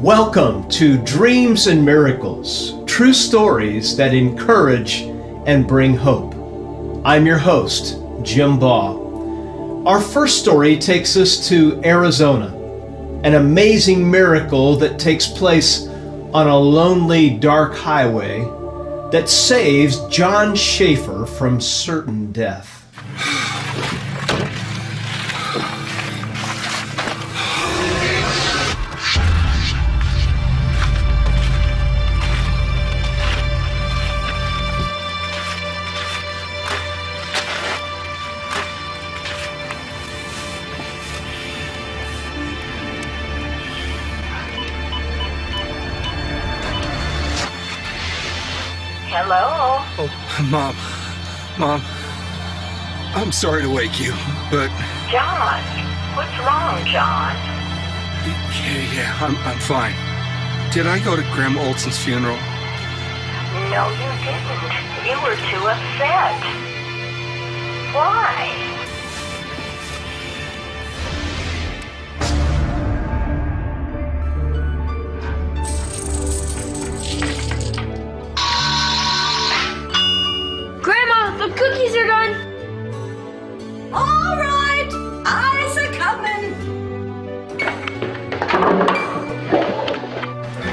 Welcome to Dreams and Miracles, true stories that encourage and bring hope. I'm your host, Jim Baugh. Our first story takes us to Arizona, an amazing miracle that takes place on a lonely, dark highway that saves John Schaefer from certain death. Hello? Oh, Mom, I'm sorry to wake you, but... John, what's wrong, John? Yeah, I'm fine. Did I go to Grandma Olson's funeral? No, you didn't. You were too upset. Why? Grandma, the cookies are done! All right, eyes are coming.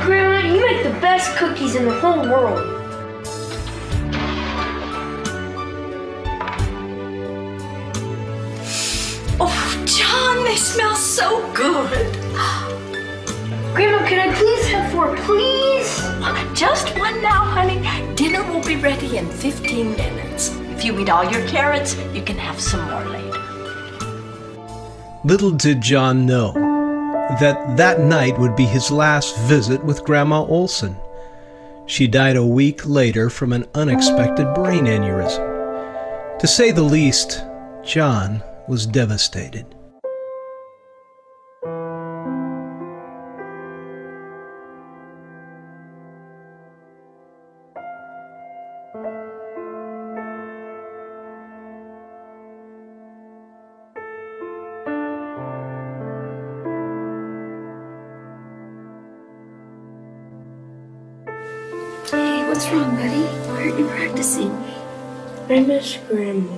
Grandma, you make the best cookies in the whole world. Oh, John, they smell so good. Grandma, can I please have 4, please? Just one now, honey. Dinner will be ready in 15 minutes. If you eat all your carrots, you can have some more later. Little did John know that night would be his last visit with Grandma Olson. She died a week later from an unexpected brain aneurysm. To say the least, John was devastated. Hey, what's wrong, buddy? Why aren't you practicing? I miss Grandma.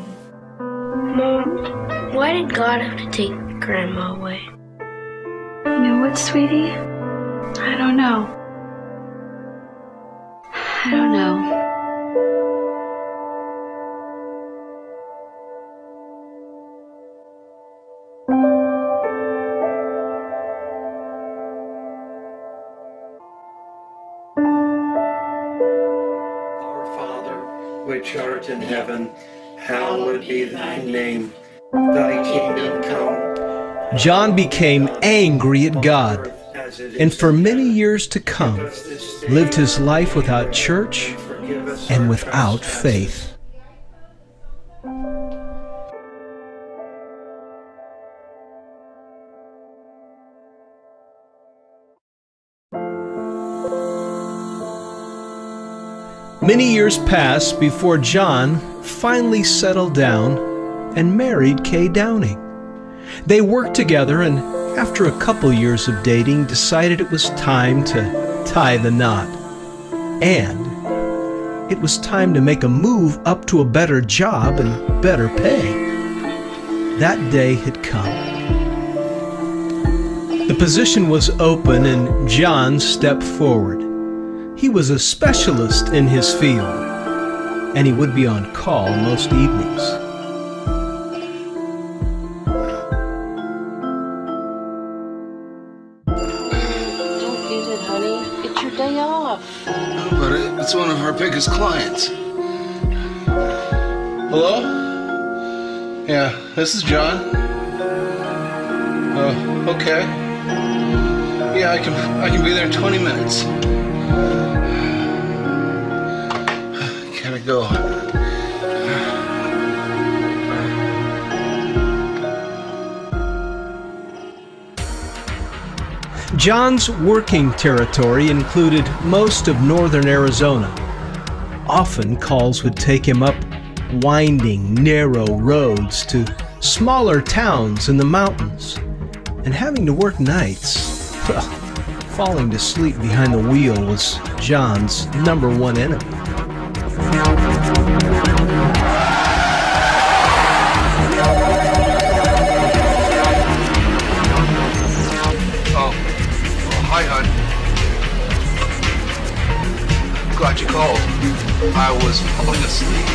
Mom, why did God have to take Grandma away? You know what, sweetie? I don't know. I don't know. Which art in heaven, hallowed be thy name. Thy kingdom come. John became angry at God, and for many years to come, lived his life without church and without faith. Many years passed before John finally settled down and married Kay Downing. They worked together and, after a couple years of dating, decided it was time to tie the knot. And it was time to make a move up to a better job and better pay. That day had come. The position was open and John stepped forward. He was a specialist in his field, and he would be on call most evenings. Don't get it, honey. It's your day off. But it's one of our biggest clients. Hello? Yeah, this is John. Oh, okay. Yeah, I can be there in 20 minutes. Gotta go. John's working territory included most of northern Arizona. Often calls would take him up winding, narrow roads to smaller towns in the mountains. And having to work nights, well, Falling to sleep behind the wheel was John's #1 enemy. Oh, hi, hon. Glad you called. I was falling asleep.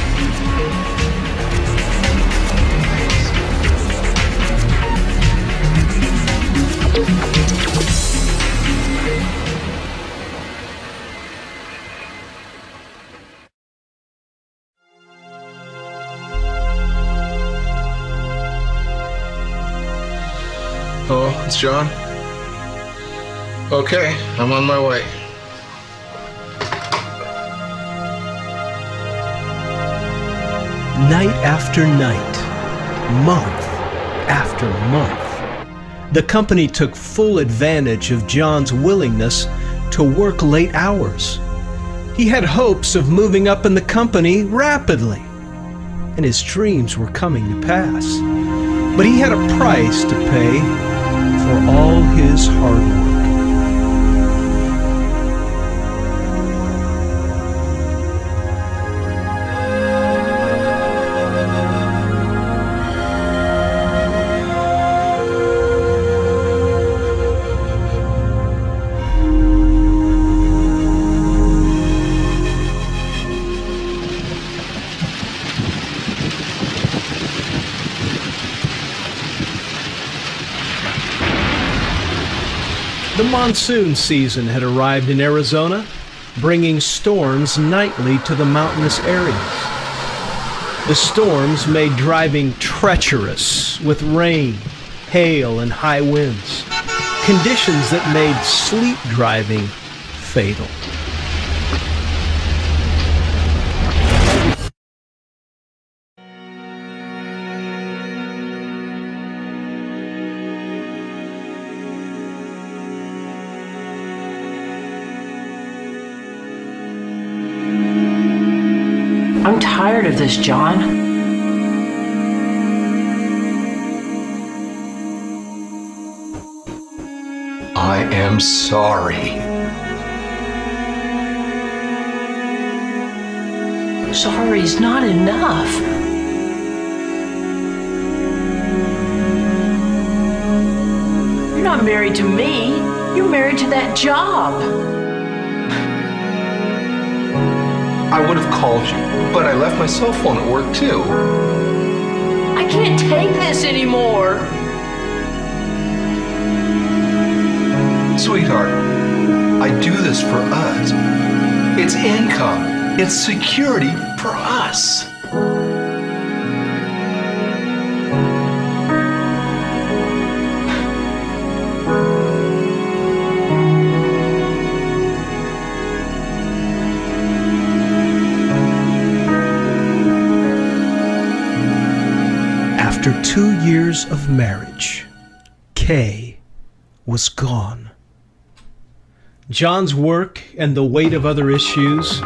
Hello, it's John. Okay, I'm on my way. Night after night, month after month, the company took full advantage of John's willingness to work late hours. He had hopes of moving up in the company rapidly, and his dreams were coming to pass. But he had a price to pay for all his hard work. The monsoon season had arrived in Arizona, bringing storms nightly to the mountainous areas. The storms made driving treacherous with rain, hail, and high winds, conditions that made sleep driving fatal. I'm tired of this, John. I am sorry. Sorry's not enough. You're not married to me. You're married to that job. I would have called you, but I left my cell phone at work too. I can't take this anymore. Sweetheart, I do this for us. It's income. It's security for us. After 2 years of marriage, Kay was gone. John's work and the weight of other issues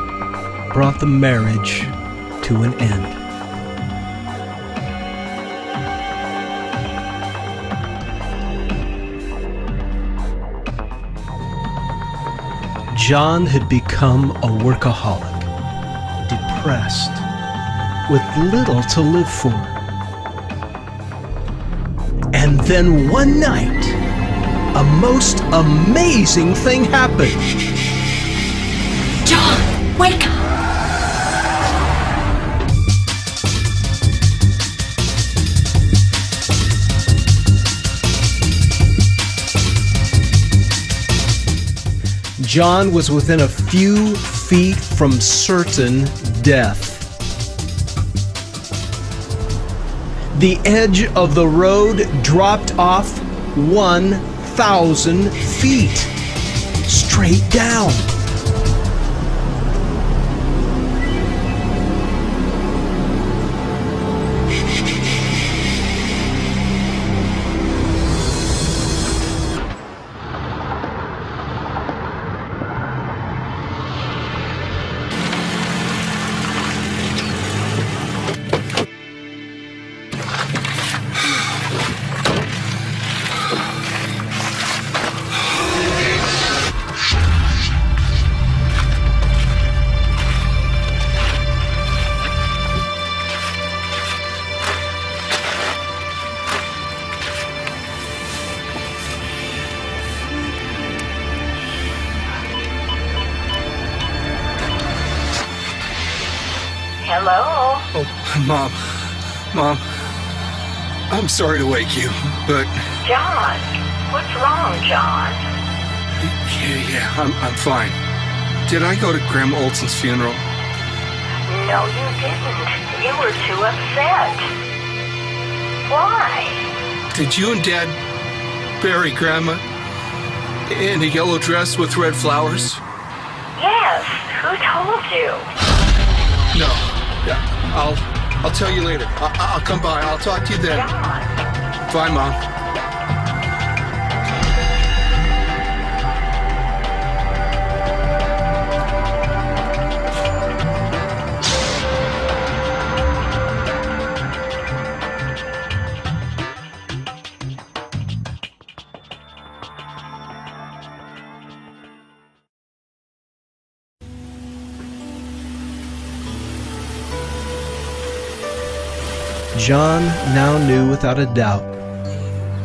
brought the marriage to an end. John had become a workaholic, depressed, with little to live for. And then one night, a most amazing thing happened. John, wake up. John was within a few feet from certain death. The edge of the road dropped off 1,000 feet, straight down. Mom, I'm sorry to wake you, but... John, what's wrong, John? Yeah, I'm fine. Did I go to Grandma Olson's funeral? No, you didn't. You were too upset. Why? Did you and Dad bury Grandma in a yellow dress with red flowers? Yes, who told you? No. Yeah, I'll tell you later. I'll come by. I'll talk to you then. John. Bye, Mom. John now knew without a doubt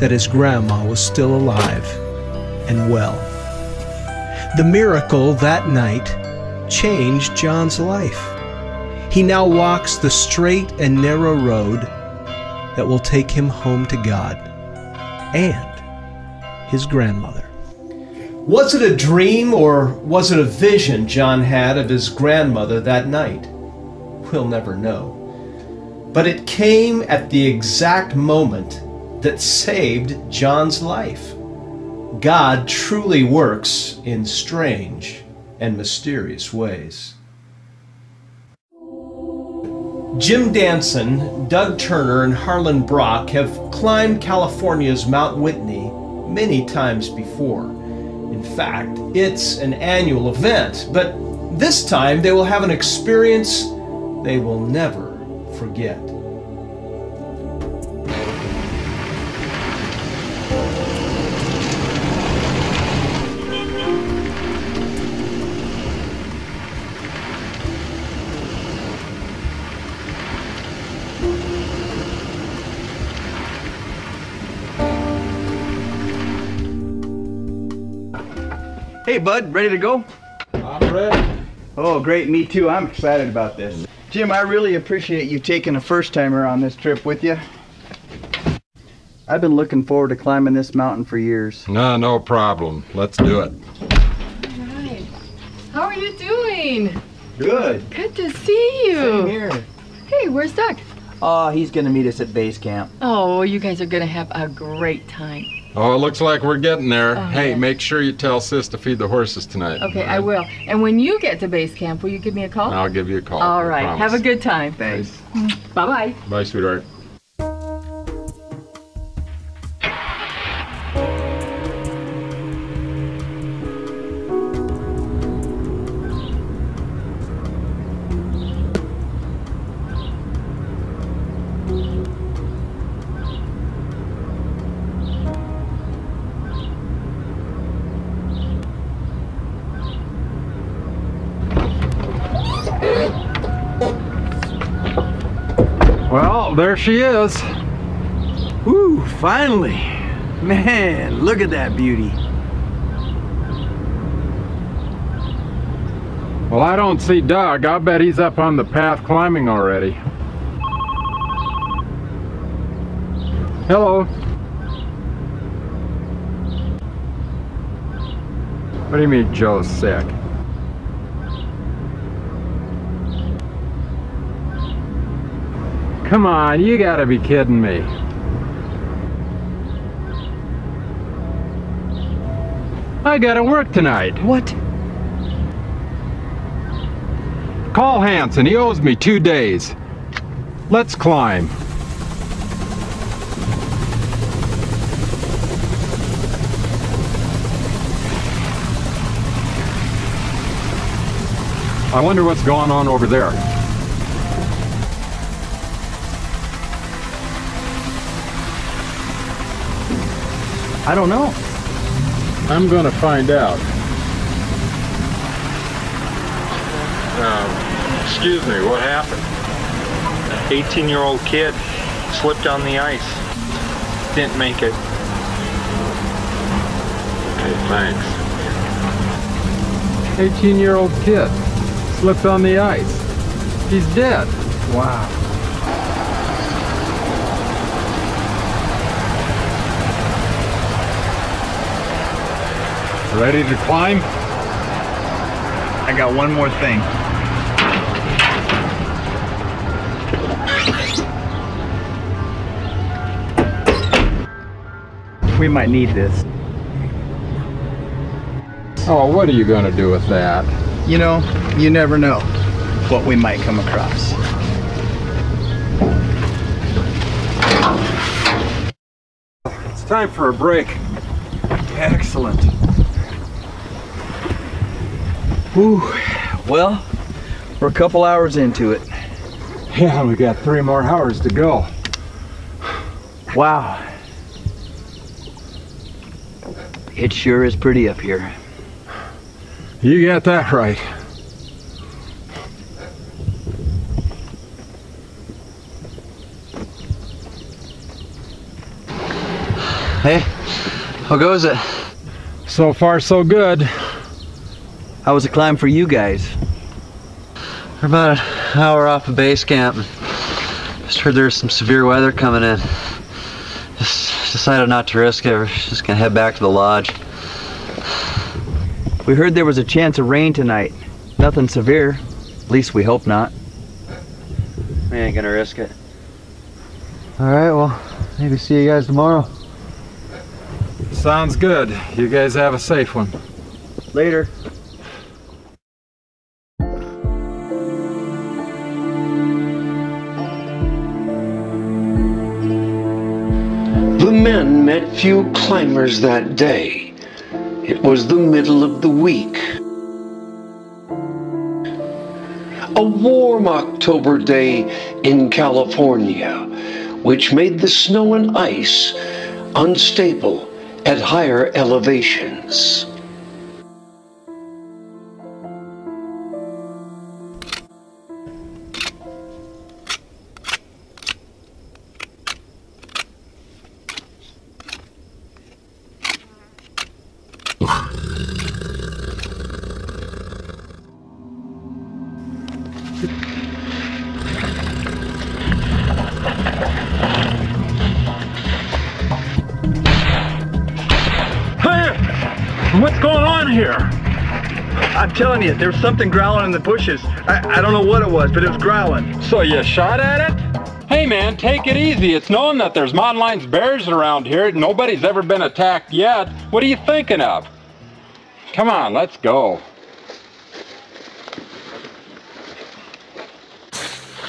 that his grandma was still alive and well. The miracle that night changed John's life. He now walks the straight and narrow road that will take him home to God and his grandmother. Was it a dream or was it a vision John had of his grandmother that night? We'll never know. But it came at the exact moment that saved John's life. God truly works in strange and mysterious ways. Jim Danson, Doug Turner, and Harlan Brock have climbed California's Mount Whitney many times before. In fact, it's an annual event, but this time they will have an experience they will never forget. Hey, bud, ready to go? I'm ready. Oh, great, me too. I'm excited about this. Jim, I really appreciate you taking a first-timer on this trip with you. I've been looking forward to climbing this mountain for years. No problem. Let's do it. All right. How are you doing? Good. Good to see you. Same here. Hey, where's Doug? Oh, he's gonna meet us at base camp. Oh, you guys are gonna have a great time. Oh, it looks like we're getting there. Oh, hey, yeah. Make sure you tell Sis to feed the horses tonight. Okay, I will. And when you get to base camp, will you give me a call? I'll give you a call. All I right. promise. Have a good time. Thanks. Bye-bye. Bye, sweetheart. Well, there she is. Woo, finally. Man, look at that beauty. Well, I don't see Doug. I'll bet he's up on the path climbing already. Hello. What do you mean Joe's sick? Come on, you gotta be kidding me. I gotta work tonight. What? Call Hanson, he owes me 2 days. Let's climb. I wonder what's going on over there. I don't know. I'm gonna find out. Excuse me, what happened? 18-year-old kid slipped on the ice. Didn't make it. Okay, thanks. 18-year-old kid slipped on the ice. He's dead. Wow. Ready to climb? I got one more thing. We might need this. Oh, what are you gonna do with that? You know, you never know what we might come across. It's time for a break. Excellent. Whew. Well, we're a couple hours into it. Yeah, we got 3 more hours to go. Wow. It sure is pretty up here. You got that right. Hey, how goes it? So far, so good. How was the climb for you guys? We're about an hour off of base camp. Just heard there's some severe weather coming in. Just decided not to risk it. We're just gonna head back to the lodge. We heard there was a chance of rain tonight. Nothing severe. At least we hope not. We ain't gonna risk it. Alright, well, maybe see you guys tomorrow. Sounds good. You guys have a safe one. Later. The men met few climbers that day. It was the middle of the week. A warm October day in California, which made the snow and ice unstable at higher elevations. What's going on here? I'm telling you, there was something growling in the bushes. I don't know what it was, but it was growling. So you shot at it? Hey man, take it easy. It's known that there's mountain lions, bears around here. Nobody's ever been attacked yet. What are you thinking of? Come on, let's go.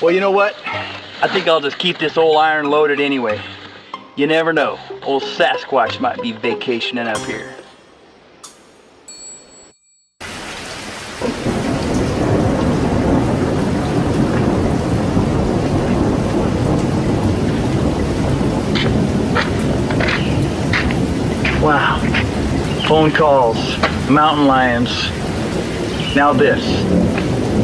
Well, you know what? I think I'll just keep this old iron loaded anyway. You never know. Old Sasquatch might be vacationing up here. Wow. Phone calls, mountain lions. Now this.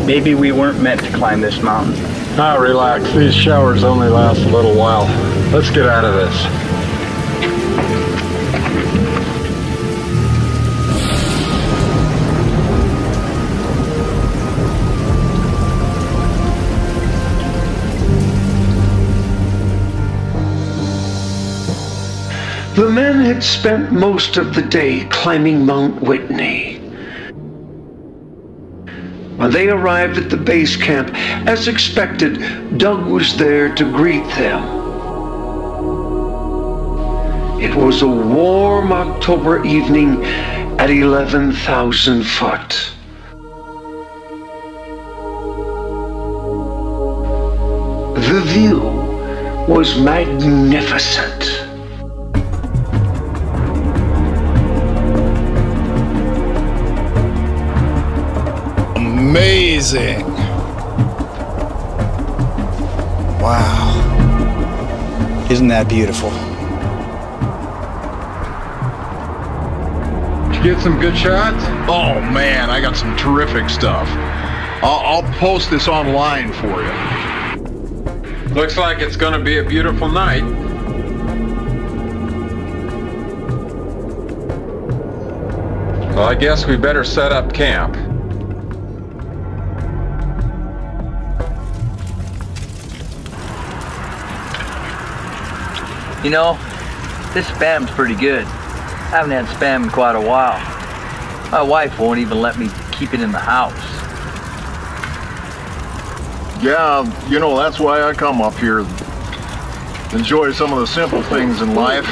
Maybe we weren't meant to climb this mountain. Ah, relax. These showers only last a little while. Let's get out of this. The men had spent most of the day climbing Mount Whitney. When they arrived at the base camp, as expected, Doug was there to greet them. It was a warm October evening at 11,000 foot. The view was magnificent. Amazing. Wow. Isn't that beautiful? Did you get some good shots? Oh man, I got some terrific stuff. I'll post this online for you. Looks like it's gonna be a beautiful night. Well, I guess we better set up camp. You know, this spam's pretty good. I haven't had spam in quite a while. My wife won't even let me keep it in the house. Yeah, you know, that's why I come up here. Enjoy some of the simple things in life.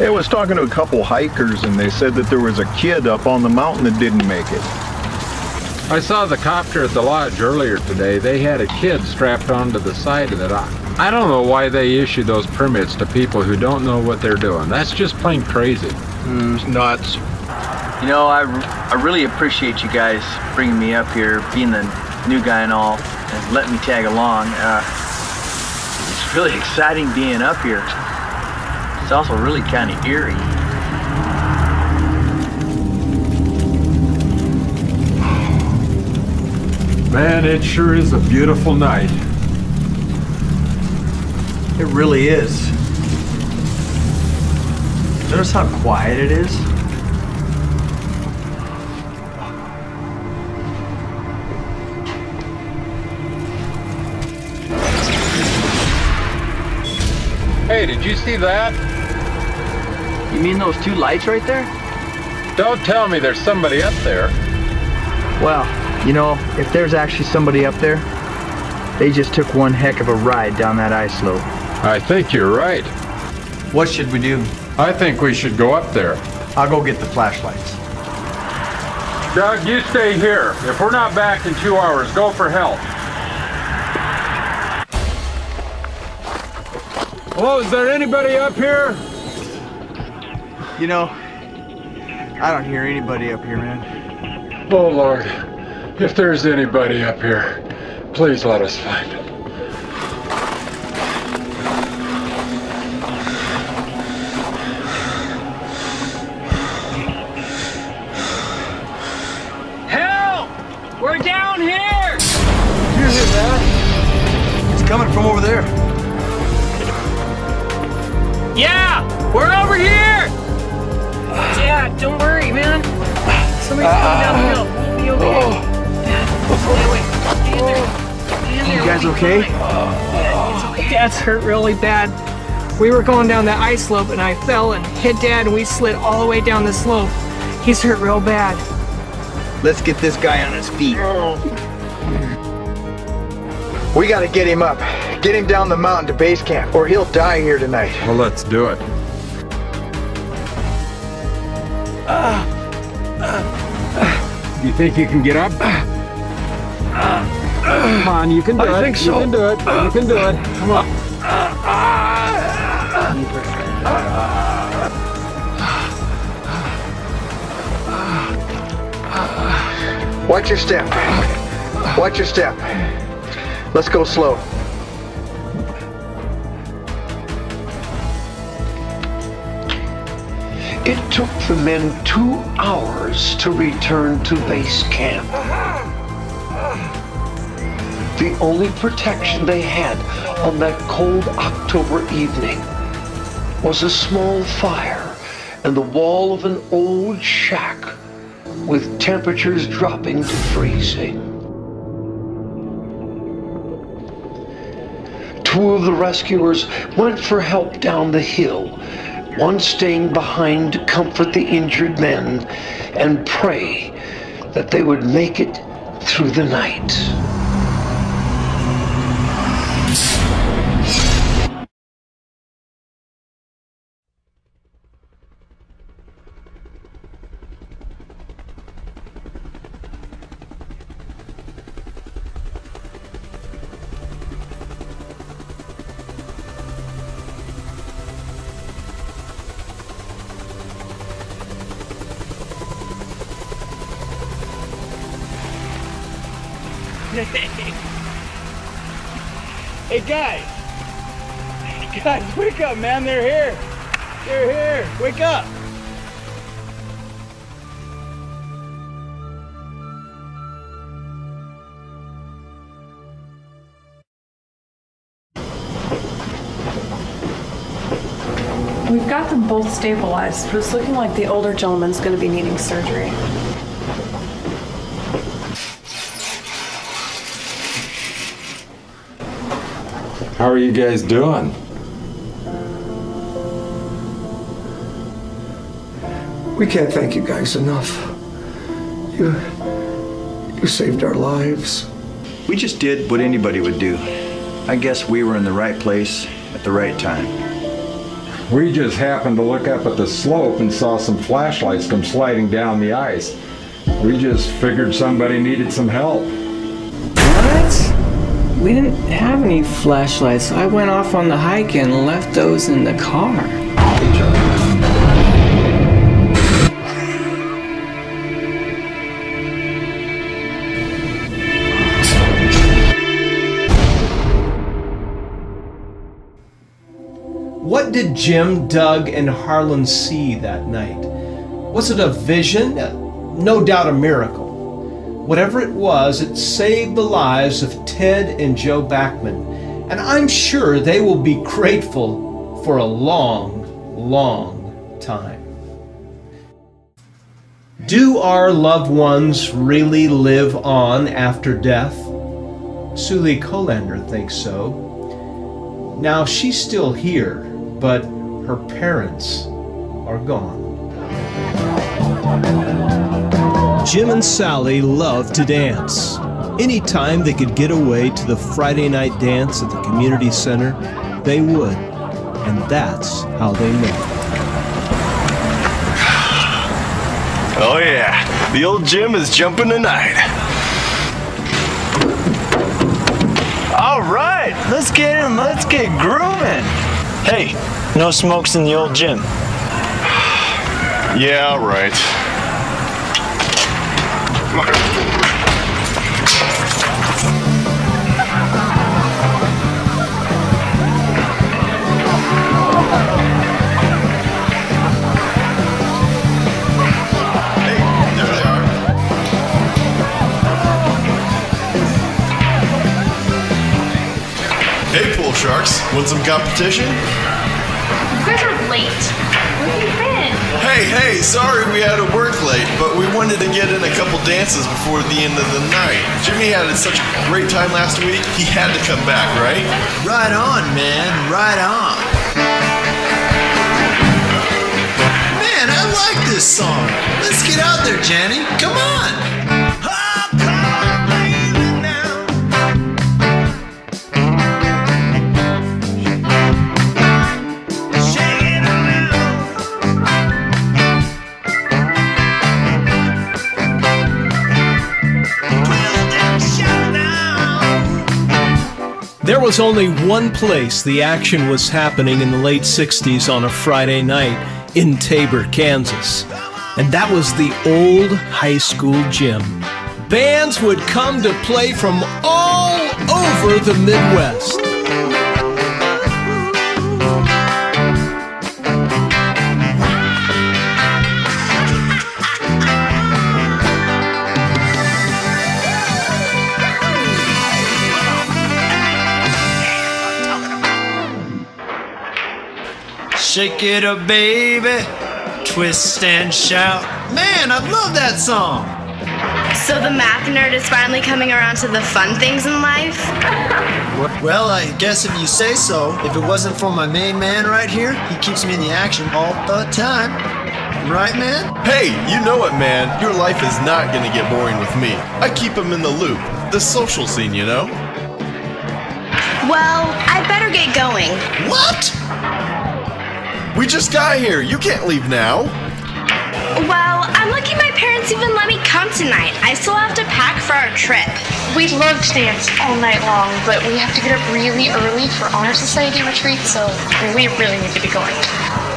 I was talking to a couple hikers and they said that there was a kid up on the mountain that didn't make it. I saw the copter at the lodge earlier today. They had a kid strapped onto the side of it. I don't know why they issue those permits to people who don't know what they're doing. That's just plain crazy. It's nuts. You know, I really appreciate you guys bringing me up here, being the new guy and all, and letting me tag along. It's really exciting being up here. It's also really kind of eerie. Man, it sure is a beautiful night. It really is. Notice how quiet it is? Hey, did you see that? You mean those two lights right there? Don't tell me there's somebody up there. Well, you know, if there's actually somebody up there, they just took one heck of a ride down that ice slope. I think you're right. What should we do? I think we should go up there. I'll go get the flashlights. Doug, you stay here. If we're not back in 2 hours, go for help. Hello, is there anybody up here? You know, I don't hear anybody up here, man. Oh, Lord. If there's anybody up here, please let us find it. Help! We're down here! You hear that? It's coming from over there. Yeah! We're over here! Dad, don't worry, man. Somebody's coming down the hill. We'll be okay. Wait. Stay in there. Stay in there. You guys okay? Yeah, it's okay. Dad's hurt really bad. We were going down that ice slope and I fell and hit Dad and we slid all the way down the slope. He's hurt real bad. Let's get this guy on his feet. We gotta get him up. Get him down the mountain to base camp, or he'll die here tonight. Well, let's do it. Do you think you can get up? Come on, you can do it. I think so. You can do it. You can do it. Come on. Watch your step. Watch your step. Let's go slow. It took the men 2 hours to return to base camp. The only protection they had on that cold October evening was a small fire and the wall of an old shack with temperatures dropping to freezing. 2 of the rescuers went for help down the hill, one staying behind to comfort the injured men and pray that they would make it through the night. Hey guys! Guys, wake up, man! They're here! They're here! Wake up! We've got them both stabilized, but it's looking like the older gentleman's going to be needing surgery. How are you guys doing? We can't thank you guys enough. You saved our lives. We just did what anybody would do. I guess we were in the right place at the right time. We just happened to look up at the slope and saw some flashlights come sliding down the ice. We just figured somebody needed some help. What? We didn't have any flashlights. I went off on the hike and left those in the car. What did Jim, Doug, and Harlan see that night? Was it a vision? No doubt a miracle. Whatever it was, it saved the lives of Ted and Joe Backman, and I'm sure they will be grateful for a long, long time. Do our loved ones really live on after death? Suli Kolander thinks so. Now, she's still here, but her parents are gone. Jim and Sally loved to dance. Anytime they could get away to the Friday night dance at the community center, they would. And that's how they met. Oh yeah, the old Jim is jumping tonight. All right, let's get in, let's get grooving. Hey, no smokes in the old gym. Yeah, right. Hey, pool sharks, want some competition? You guys are late. Where have you been? Hey, sorry we had to work late, but we wanted to get in a couple dances before the end of the night. Jimmy had such a great time last week, he had to come back, right? Right on, man, right on. Man, I like this song. Let's get out there, Jenny. Come on. There was only one place the action was happening in the late 60s on a Friday night, in Tabor, Kansas. And that was the old high school gym. Bands would come to play from all over the Midwest. Shake it up, baby, twist and shout. Man, I love that song. So the math nerd is finally coming around to the fun things in life? Well, I guess if you say so. If it wasn't for my main man right here, he keeps me in the action all the time. Right, man? Hey, you know it, man. Your life is not gonna get boring with me. I keep him in the loop. The social scene, you know? Well, I better get going. What? We just got here. You can't leave now. Well, I'm lucky my parents even let me come tonight. I still have to pack for our trip. We'd love to dance all night long, but we have to get up really early for Honor Society retreat, so we really need to be going.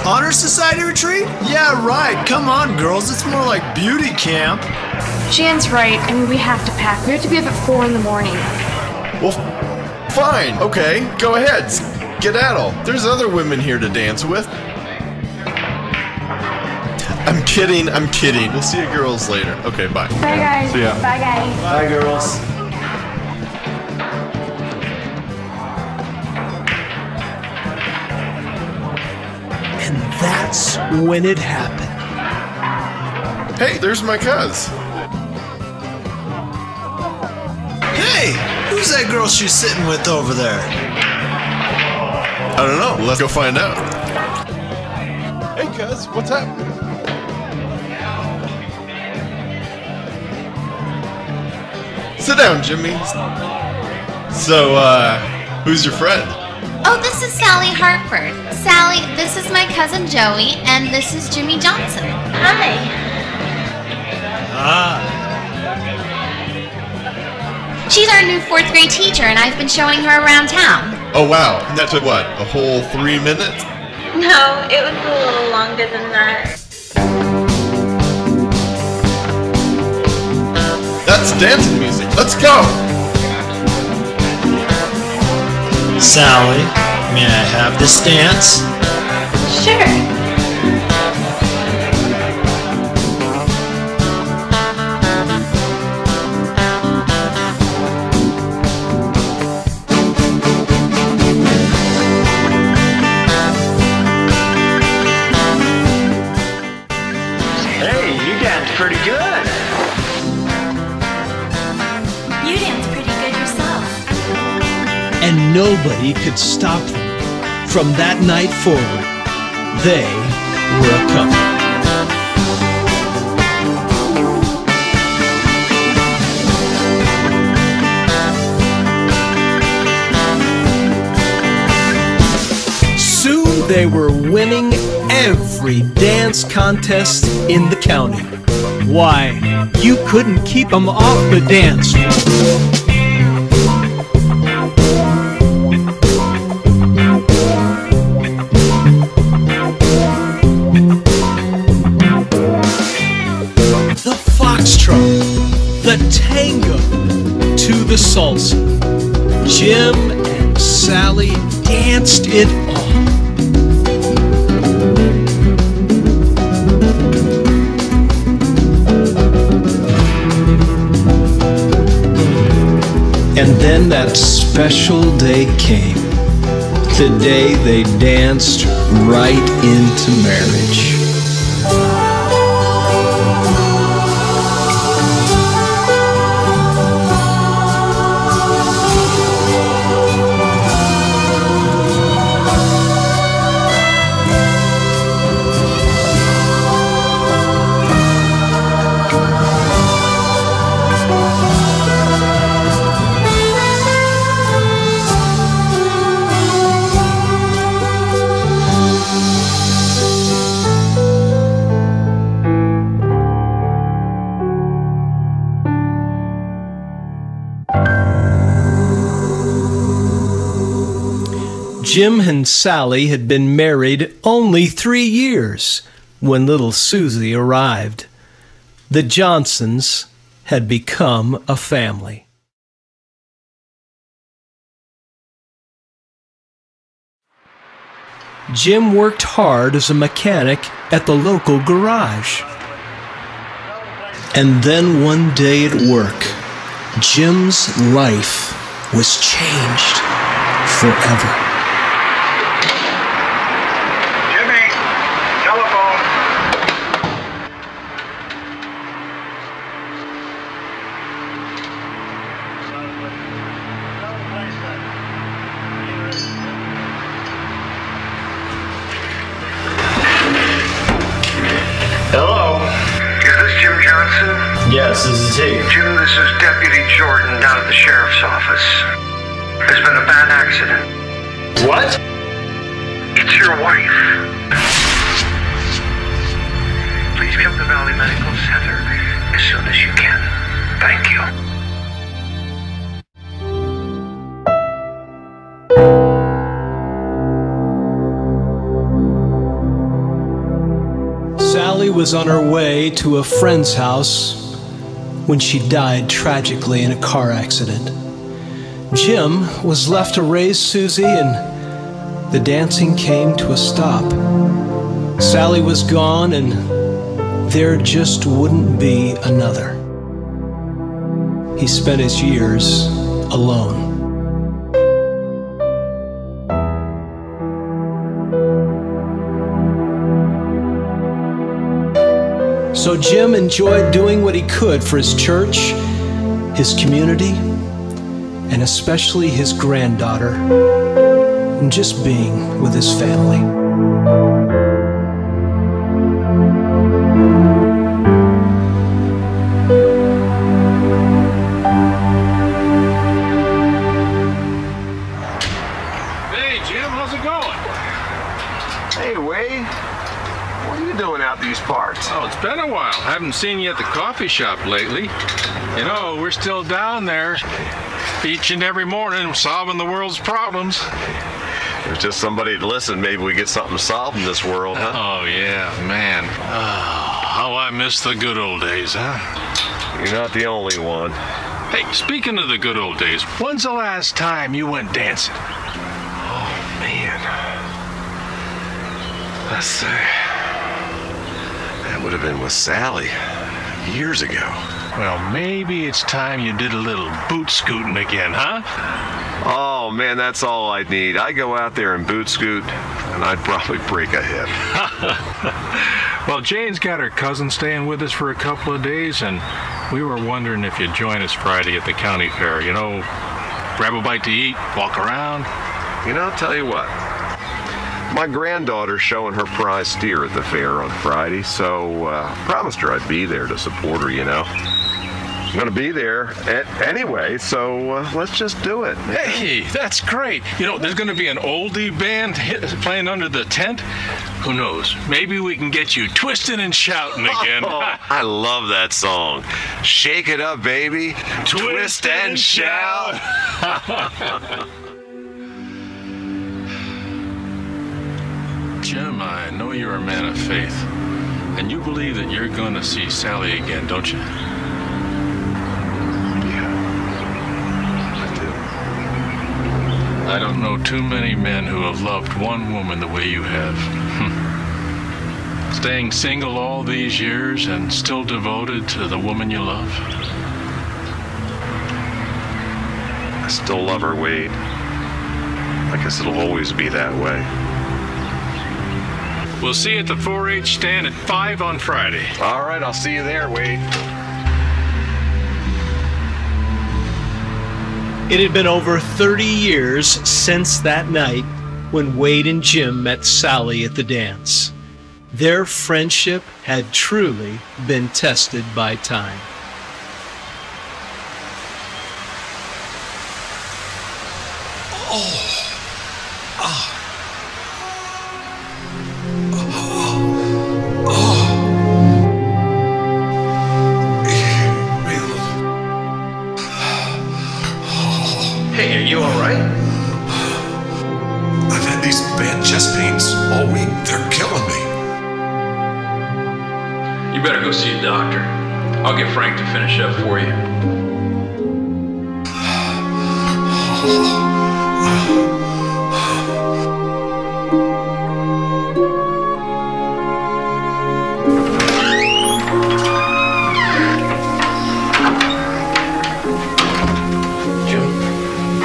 Honor Society retreat? Yeah, right. Come on, girls. It's more like beauty camp. Jan's right. I mean, we have to pack. We have to be up at 4 in the morning. Well, fine. Okay, go ahead. Skedaddle. There's other women here to dance with. I'm kidding. We'll see you girls later. Okay, bye. Bye, guys. See ya. Bye, guys. Bye, girls. And that's when it happened. Hey, there's my cuz. Hey, who's that girl she's sitting with over there? I don't know. Let's go find out. Hey, cuz, what's happening? Sit down, Jimmy. So, who's your friend? Oh, this is Sally Hartford. Sally, this is my cousin Joey, and this is Jimmy Johnson. Hi. She's our new 4th grade teacher, and I've been showing her around town. Oh, wow. And that took what, a whole 3 minutes? No, it was a little longer than that. That's dancing music. Let's go! Sally, may I have this dance? Sure. Hey, you dance pretty good. You dance pretty good yourself. And nobody could stop them. From that night forward, they were a couple. Soon they were winning every dance contest in the county. Why, you couldn't keep them off the dance floor. The tango to the salsa. Jim and Sally danced it all. And then that special day came. The day they danced right into marriage. Jim and Sally had been married only 3 years when little Susie arrived. The Johnsons had become a family. Jim worked hard as a mechanic at the local garage. And then one day at work, Jim's life was changed forever. Yes, this is he. Jim, this is Deputy Jordan down at the sheriff's office. There's been a bad accident. What? It's your wife. Please come to Valley Medical Center as soon as you can. Thank you. Sally was on her way to a friend's house when she died tragically in a car accident. Jim was left to raise Susie, and the dancing came to a stop. Sally was gone, and there just wouldn't be another. He spent his years alone. So Jim enjoyed doing what he could for his church, his community, and especially his granddaughter, and just being with his family. Hey, Wade. What are you doing out these parts? Oh, it's been a while. Haven't seen you at the coffee shop lately. You know, we're still down there each and every morning solving the world's problems. There's just somebody to listen. Maybe we get something solved in this world, huh? Oh, yeah, man. Oh, how I miss the good old days, huh? You're not the only one. Hey, speaking of the good old days, when's the last time you went dancing? Oh, man. Let's see. That would have been with Sally years ago. Well, maybe it's time you did a little boot scooting again, huh? Oh, man, that's all I'd need. I go out there and boot scoot, and I'd probably break a hip. Well, Jane's got her cousin staying with us for a couple of days, and we were wondering if you'd join us Friday at the county fair. You know, grab a bite to eat, walk around. You know, I'll tell you what. My granddaughter's showing her prize steer at the fair on Friday, so promised her I'd be there to support her, you know. I'm going to be there anyway, so let's just do it. Hey, that's great. You know, there's going to be an oldie band playing under the tent. Who knows? Maybe we can get you twisting and shouting again. Oh, I love that song. Shake it up, baby. Twist and shout. Jim, I know you're a man of faith, and you believe that you're going to see Sally again, don't you? I don't know too many men who have loved one woman the way you have. Staying single all these years and still devoted to the woman you love. I still love her, Wade. I guess it'll always be that way. We'll see you at the 4-H stand at 5 on Friday. All right, I'll see you there, Wade. It had been over 30 years since that night when Wade and Jim met Sally at the dance. Their friendship had truly been tested by time. Hey, are you alright? I've had these bad chest pains all week. They're killing me. You better go see a doctor. I'll get Frank to finish up for you.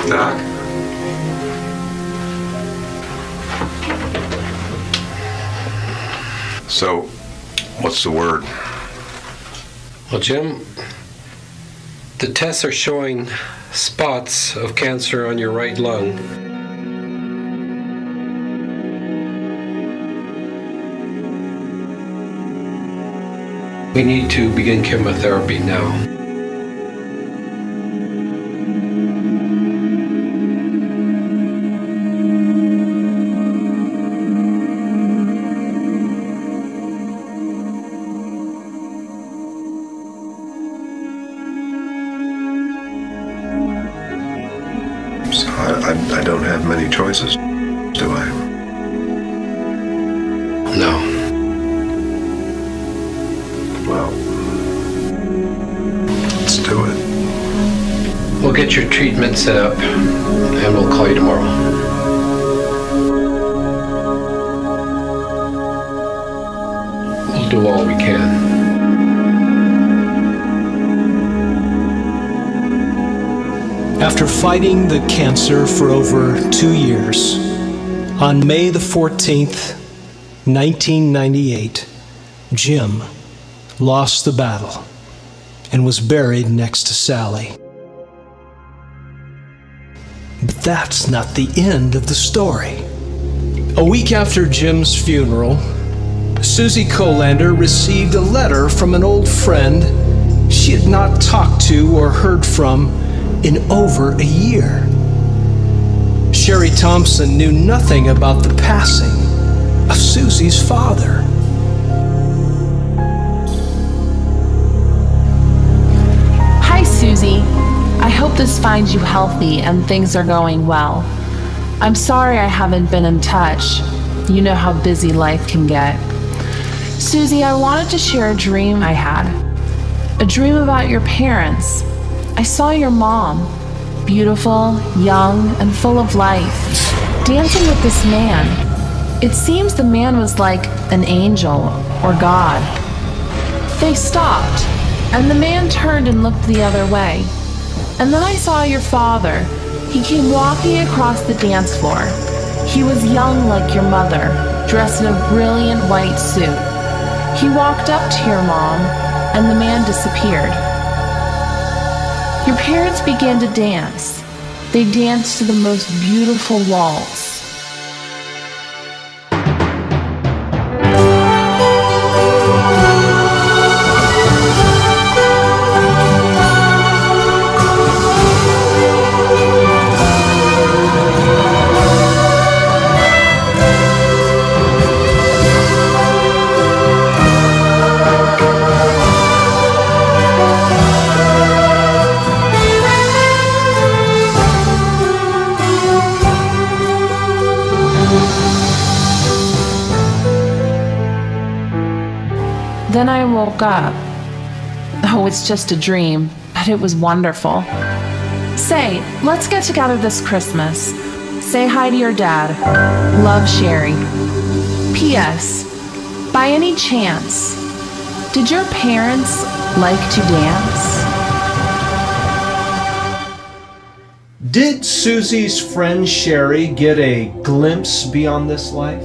Doc? So, what's the word? Well, Jim, the tests are showing spots of cancer on your right lung. We need to begin chemotherapy now. I don't have many choices, do I? No. Well, let's do it. We'll get your treatment set up, and we'll call you tomorrow. We'll do all we can. After fighting the cancer for over 2 years, on May the 14th, 1998, Jim lost the battle and was buried next to Sally. But that's not the end of the story. A week after Jim's funeral, Susie Colander received a letter from an old friend she had not talked to or heard from in over a year. Sherry Thompson knew nothing about the passing of Susie's father. Hi, Susie. I hope this finds you healthy and things are going well. I'm sorry I haven't been in touch. You know how busy life can get. Susie, I wanted to share a dream I had. A dream about your parents. I saw your mom, beautiful, young, and full of life, dancing with this man. It seems the man was like an angel or God. They stopped, and the man turned and looked the other way. And then I saw your father. He came walking across the dance floor. He was young like your mother, dressed in a brilliant white suit. He walked up to your mom, and the man disappeared. Your parents began to dance. They danced to the most beautiful waltz. Then I woke up. Oh, it's just a dream, but it was wonderful. Say, let's get together this Christmas. Say hi to your dad. Love, Sherry. P.S. By any chance, did your parents like to dance? Did Susie's friend Sherry get a glimpse beyond this life?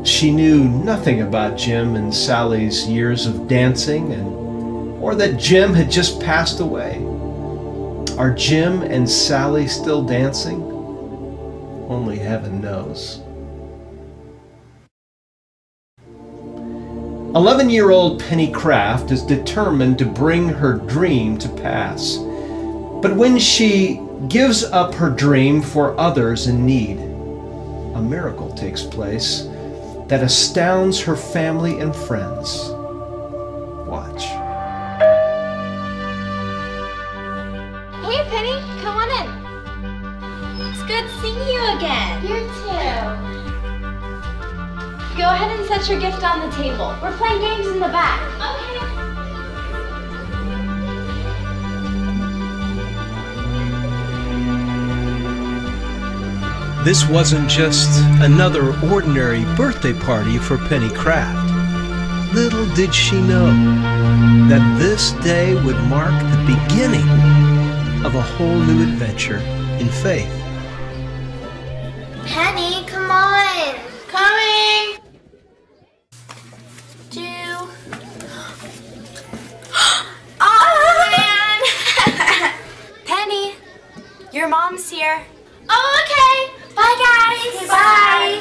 She knew nothing about Jim and Sally's years of dancing, or that Jim had just passed away. Are Jim and Sally still dancing? Only heaven knows. 11-year-old Penny Kraft is determined to bring her dream to pass. But when she gives up her dream for others in need, a miracle takes place that astounds her family and friends. Watch. Hey, Penny, come on in. It's good seeing you again. You too. Go ahead and set your gift on the table. We're playing games in the back. Okay. This wasn't just another ordinary birthday party for Penny Kraft. Little did she know that this day would mark the beginning of a whole new adventure in faith. Penny, come on. Coming. 2. Oh, man. Penny, your mom's here. Oh, okay. Bye, guys. Okay, bye.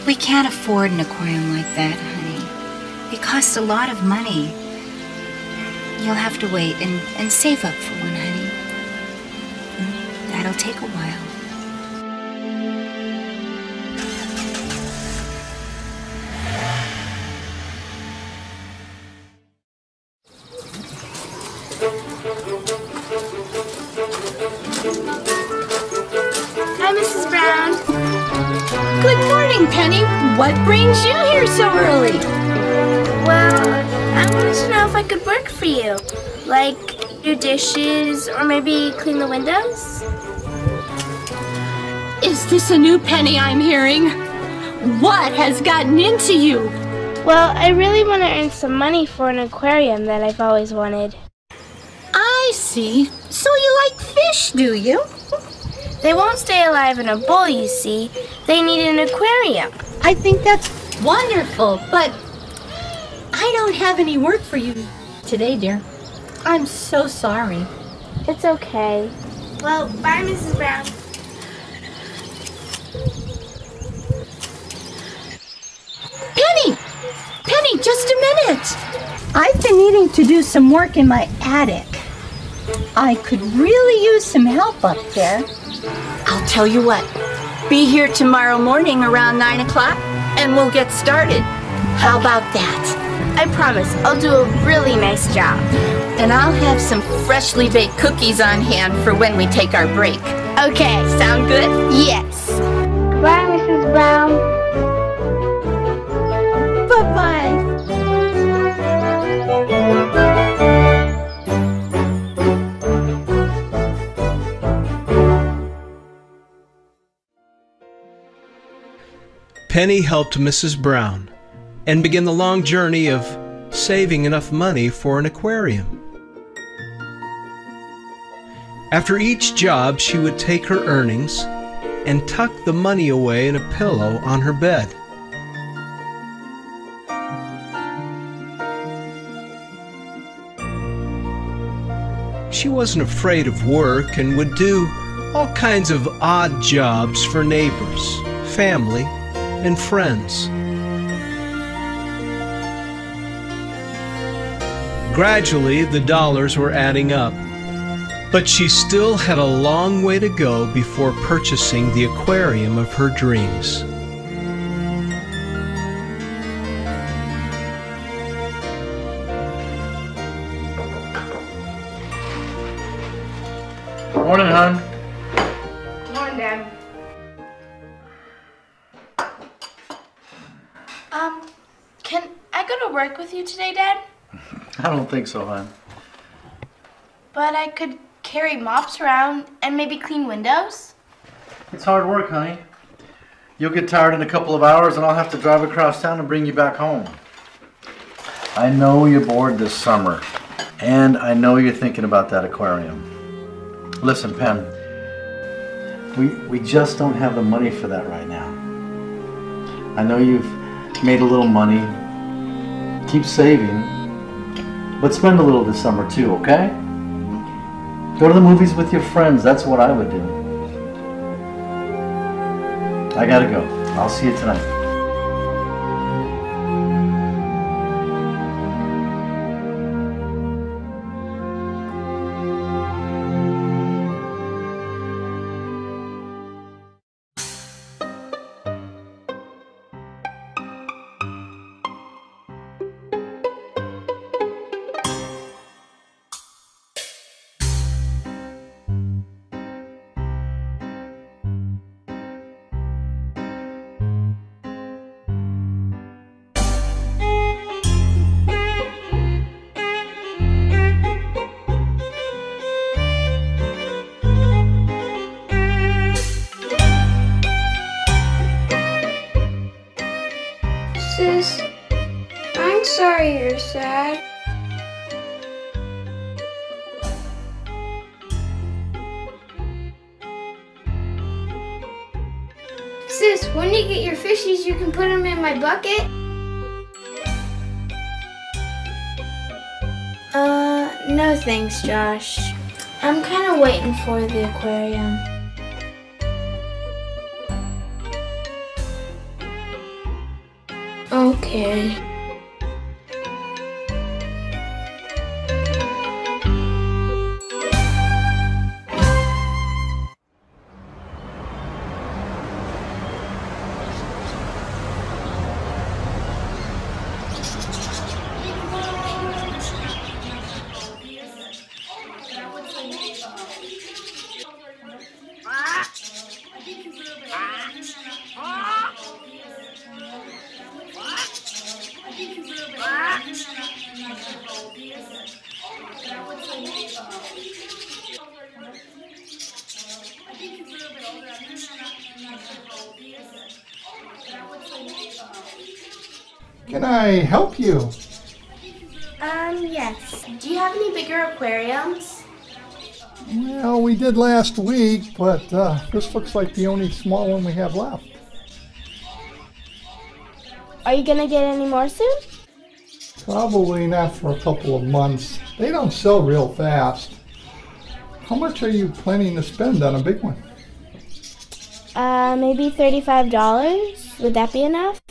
We can't afford an aquarium like that, honey. It costs a lot of money. You'll have to wait and save up for one, honey. That'll take a while. Hi, Mrs. Brown. Good morning, Penny. What brings you here so early? Well, I wanted to know if I could work for you. Like, do dishes or maybe clean the windows? Is this a new Penny I'm hearing? What has gotten into you? Well, I really want to earn some money for an aquarium that I've always wanted. I see. So you like fish, do you? They won't stay alive in a bowl, you see. They need an aquarium. I think that's wonderful, but I don't have any work for you today, dear. I'm so sorry. It's okay. Well, bye, Mrs. Brown. Penny! Penny, just a minute! I've been needing to do some work in my attic. I could really use some help up there. I'll tell you what. Be here tomorrow morning around 9 o'clock and we'll get started. How about that? I promise, I'll do a really nice job. And I'll have some freshly baked cookies on hand for when we take our break. Okay. Sound good? Yes. Bye, Mrs. Brown. Bye-bye. Penny helped Mrs. Brown and began the long journey of saving enough money for an aquarium. After each job, she would take her earnings and tuck the money away in a pillow on her bed. She wasn't afraid of work and would do all kinds of odd jobs for neighbors, family, and friends. Gradually, the dollars were adding up, but she still had a long way to go before purchasing the aquarium of her dreams. Morning, hon. Morning, Dad. Can I go to work with you today, Dad? I don't think so, hon. But I could carry mops around and maybe clean windows? It's hard work, honey. You'll get tired in a couple of hours and I'll have to drive across town and bring you back home. I know you're bored this summer, and I know you're thinking about that aquarium. Listen, Pen, we just don't have the money for that right now. I know you've made a little money. Keep saving, but spend a little this summer too, okay? Go to the movies with your friends. That's what I would do. I gotta go. I'll see you tonight. Sis, I'm sorry you're sad. Sis, when you get your fishies, you can put them in my bucket? No thanks, Josh. I'm kind of waiting for the aquarium. Okay. Can I help you? Yes. Do you have any bigger aquariums? Well, we did last week, but this looks like the only small one we have left. Are you gonna get any more soon? Probably not for a couple of months. They don't sell real fast. How much are you planning to spend on a big one? Maybe $35. Would that be enough?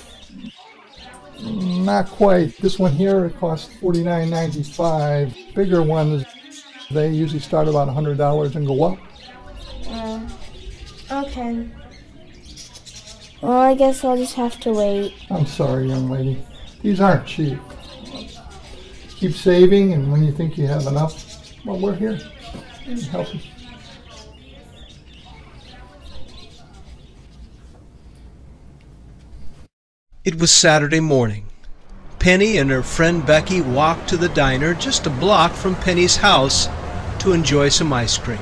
Not quite. This one here, it costs $49.95. Bigger ones They usually start about $100 and go up. Okay. Well, I guess I'll just have to wait. I'm sorry, young lady. These aren't cheap. Keep saving, and when you think you have enough, well, we're here to help you. It was Saturday morning. Penny and her friend Becky walked to the diner just a block from Penny's house to enjoy some ice cream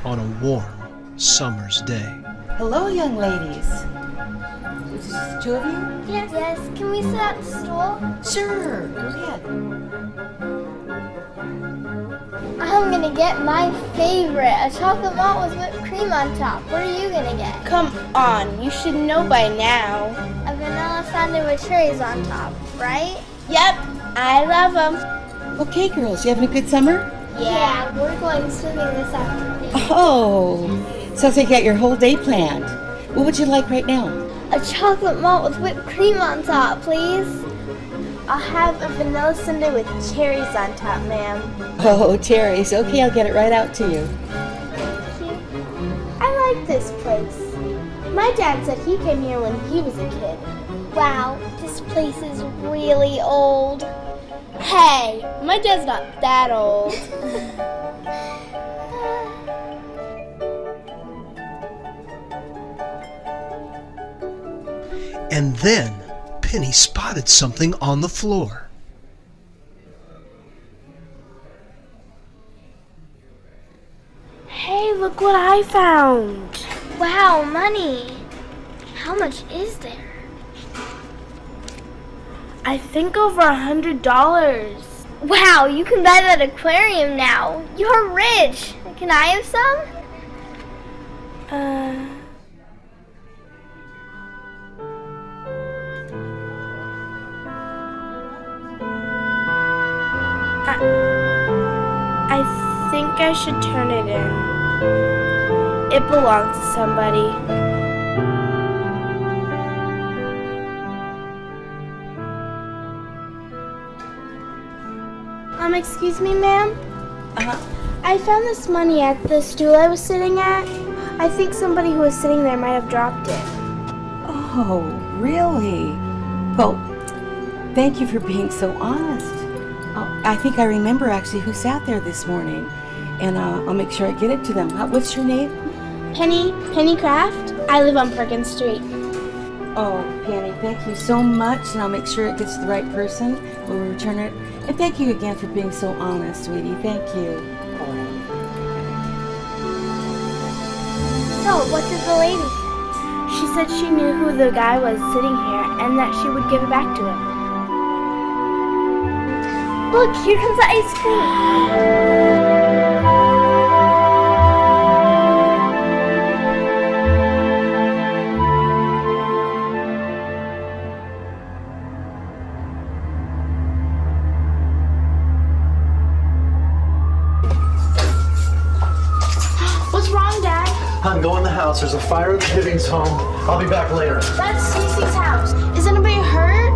on a warm summer's day. Hello, young ladies. Is this the two of you? Yes. Yes. Can we sit at the stool? Sure. Go ahead. I'm gonna get my favorite, a chocolate malt with whipped cream on top. What are you gonna get? Come on, you should know by now. A vanilla sundae with cherries on top, right? Yep, I love them. Okay, girls, you having a good summer? Yeah, we're going swimming this afternoon. Oh, sounds like you got your whole day planned. What would you like right now? A chocolate malt with whipped cream on top, please. I'll have a vanilla sundae with cherries on top, ma'am. Oh, cherries. Okay, I'll get it right out to you. Thank you. I like this place. My dad said he came here when he was a kid. Wow, this place is really old. Hey, my dad's not that old. And then Penny spotted something on the floor. Hey, look what I found. Wow, money. How much is there? I think over $100. Wow, you can buy that aquarium now. You're rich. Can I have some? I think I should turn it in. It belongs to somebody. Excuse me, ma'am? I found this money at the stool I was sitting at. I think somebody who was sitting there might have dropped it. Oh, really? Well, thank you for being so honest. I think I remember actually who sat there this morning, and I'll make sure I get it to them. What's your name? Penny Craft. I live on Perkins Street. Oh, Penny, thank you so much, and I'll make sure it gets to the right person. We'll return it. And thank you again for being so honest, sweetie. Thank you. So, what did the lady say? She said she knew who the guy was sitting here and that she would give it back to him. Look, here comes the ice cream. Hon, go in the house. There's a fire at the Giddings home. I'll be back later. That's Cece's house. Is anybody hurt?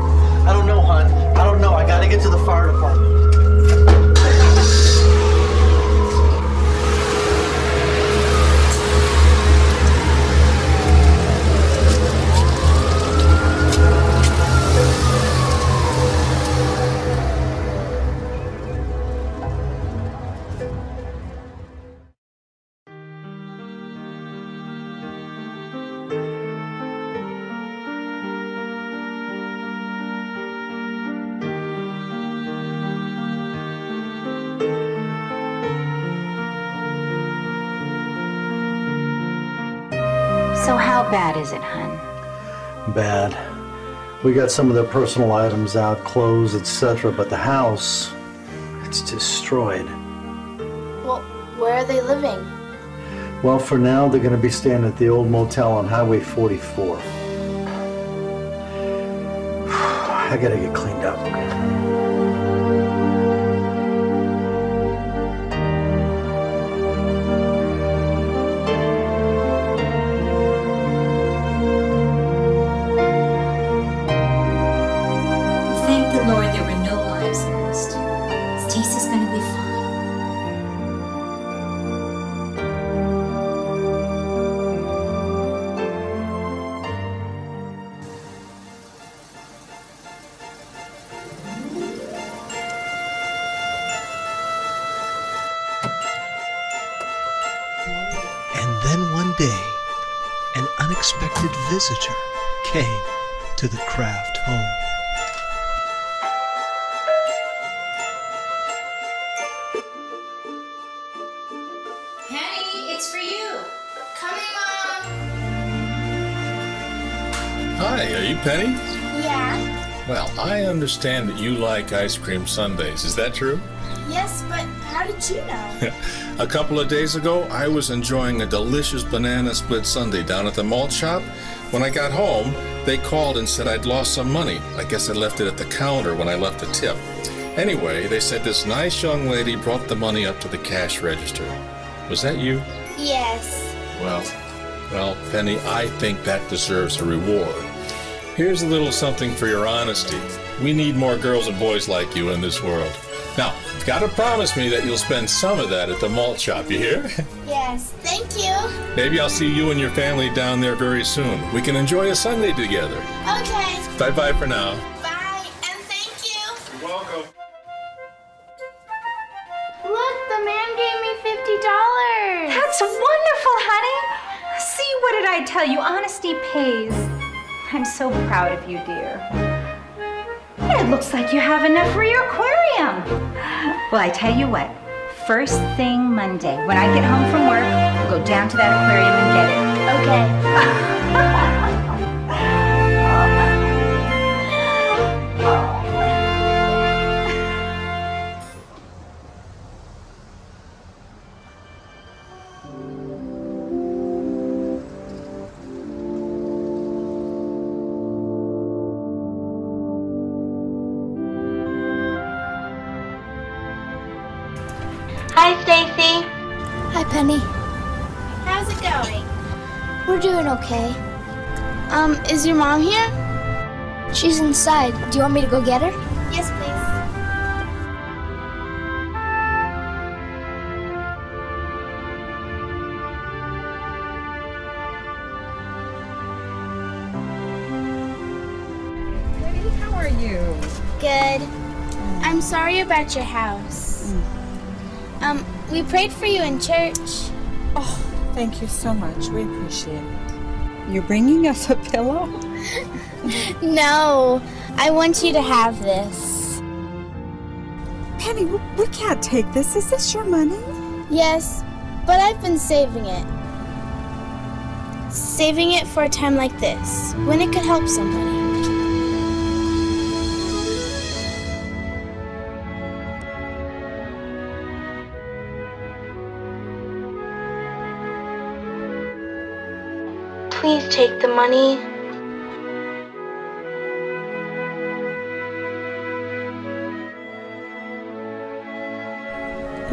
I don't know, hon. I don't know. I gotta get to the fire department. So how bad is it, hon? Bad. We got some of their personal items out, clothes, etc., but the house, it's destroyed. Well, where are they living? Well, for now, they're going to be staying at the old motel on Highway 44. I gotta get cleaned up. Thank the Lord there were no lives lost. Stacy's gonna be fine. then one day, an unexpected visitor came to the Kraft home. Penny, it's for you. Coming, Mom. Hi, are you Penny? Yeah. Well, I understand that you like ice cream sundaes. Is that true? Yes, but how did you know? A couple of days ago, I was enjoying a delicious banana split sundae down at the malt shop. When I got home, they called and said I'd lost some money. I guess I left it at the counter when I left a tip. Anyway, they said this nice young lady brought the money up to the cash register. Was that you? Yes. Well, Penny, I think that deserves a reward. Here's a little something for your honesty. We need more girls and boys like you in this world. Now, you've got to promise me that you'll spend some of that at the malt shop, you hear? Yes, thank you. Maybe I'll see you and your family down there very soon. We can enjoy a Sunday together. Okay. Bye-bye for now. Bye, and thank you. You're welcome. Look, the man gave me $50. That's wonderful, honey. See, what did I tell you? Honesty pays. I'm so proud of you, dear. It looks like you have enough for your aquarium. Well, I tell you what, first thing Monday, when I get home from work, we'll go down to that aquarium and get it. Okay. Hi, Stacy. Hi, Penny. How's it going? We're doing okay. Is your mom here? She's inside. Do you want me to go get her? Yes, please. Penny, how are you? Good. I'm sorry about your house. We prayed for you in church. Oh, thank you so much. We appreciate it. You're bringing us a pillow? No, I want you to have this. Penny, we can't take this. Is this your money? Yes, but I've been saving it. Saving it for a time like this, when it could help somebody. Please take the money.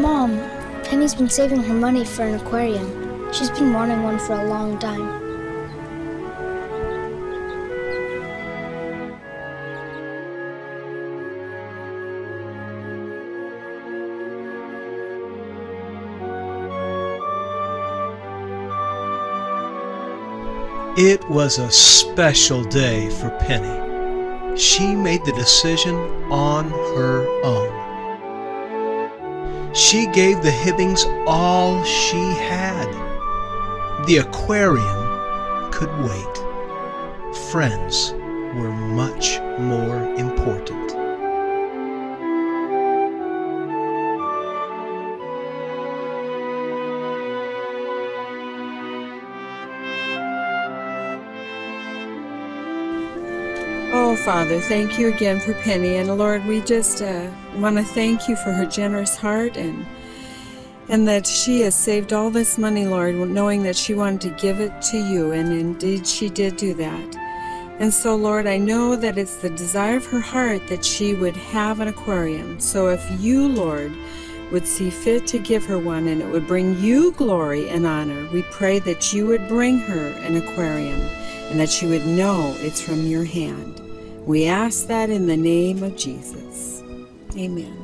Mom, Penny's been saving her money for an aquarium. She's been wanting one for a long time. It was a special day for Penny. She made the decision on her own. She gave the Hibbings all she had. The aquarium could wait. Friends were much more important. Oh, Father, thank you again for Penny. And Lord, we just want to thank you for her generous heart and that she has saved all this money, Lord, knowing that she wanted to give it to you. And indeed, she did do that. And so, Lord, I know that it's the desire of her heart that she would have an aquarium. So if you, Lord, would see fit to give her one and it would bring you glory and honor, we pray that you would bring her an aquarium and that she would know it's from your hand. We ask that in the name of Jesus. Amen.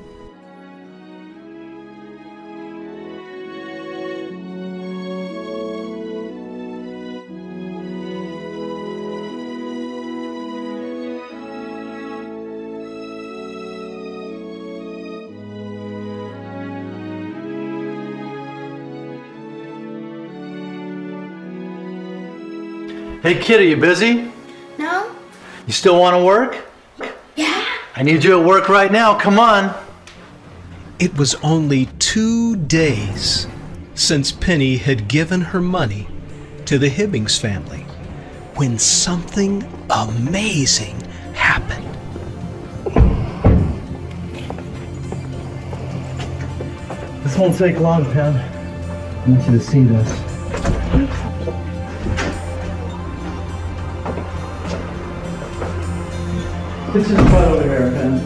Hey kid, are you busy? No? You still want to work? Yeah. I need you at work right now, come on. It was only 2 days since Penny had given her money to the Hibbings family when something amazing happened. This won't take long, Pen. I want you to see this. This is right over here, Pen.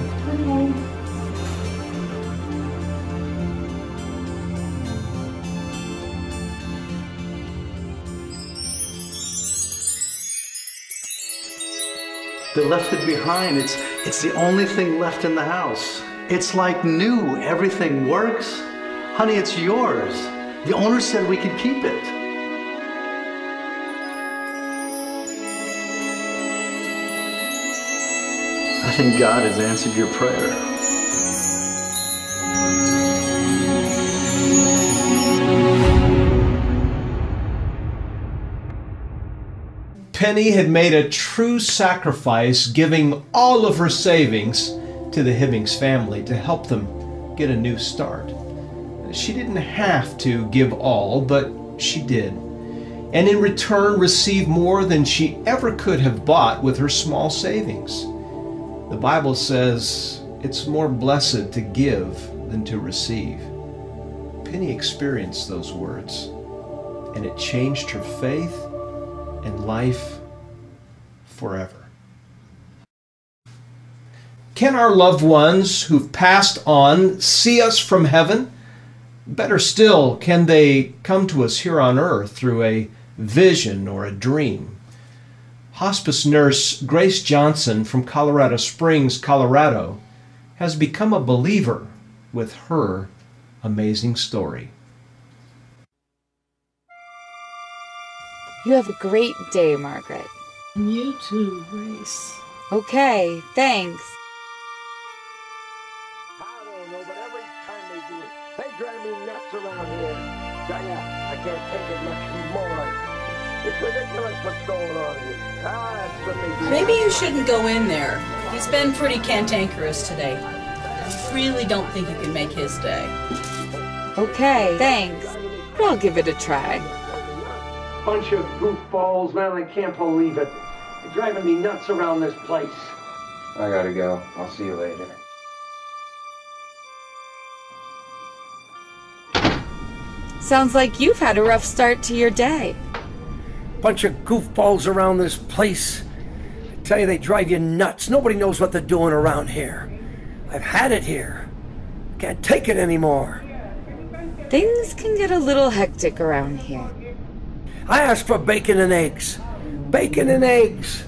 They left it behind. It's the only thing left in the house. It's like new. Everything works. Honey, it's yours. The owner said we could keep it. I think God has answered your prayer. Penny had made a true sacrifice, giving all of her savings to the Hibbings family to help them get a new start. She didn't have to give all, but she did, and in return received more than she ever could have bought with her small savings. The Bible says it's more blessed to give than to receive. Penny experienced those words, and it changed her faith and life forever. Can our loved ones who've passed on see us from heaven? Better still, can they come to us here on earth through a vision or a dream? Hospice nurse Grace Johnson from Colorado Springs, Colorado, has become a believer with her amazing story. You have a great day, Margaret. You too, Grace. Okay, thanks. I don't know, but every time they do it, they drive me nuts around here. Tell ya, I can't take it much more. It's ridiculous what's going on here. That's what they do. Maybe you shouldn't go in there. He's been pretty cantankerous today. I really don't think you can make his day. Okay, thanks. But I'll give it a try. Bunch of goofballs, man, I can't believe it. They're driving me nuts around this place. I gotta go. I'll see you later. Sounds like you've had a rough start to your day. Bunch of goofballs around this place. I tell you, they drive you nuts. Nobody knows what they're doing around here. I've had it here. Can't take it anymore. Things can get a little hectic around here. I asked for bacon and eggs. Bacon and eggs.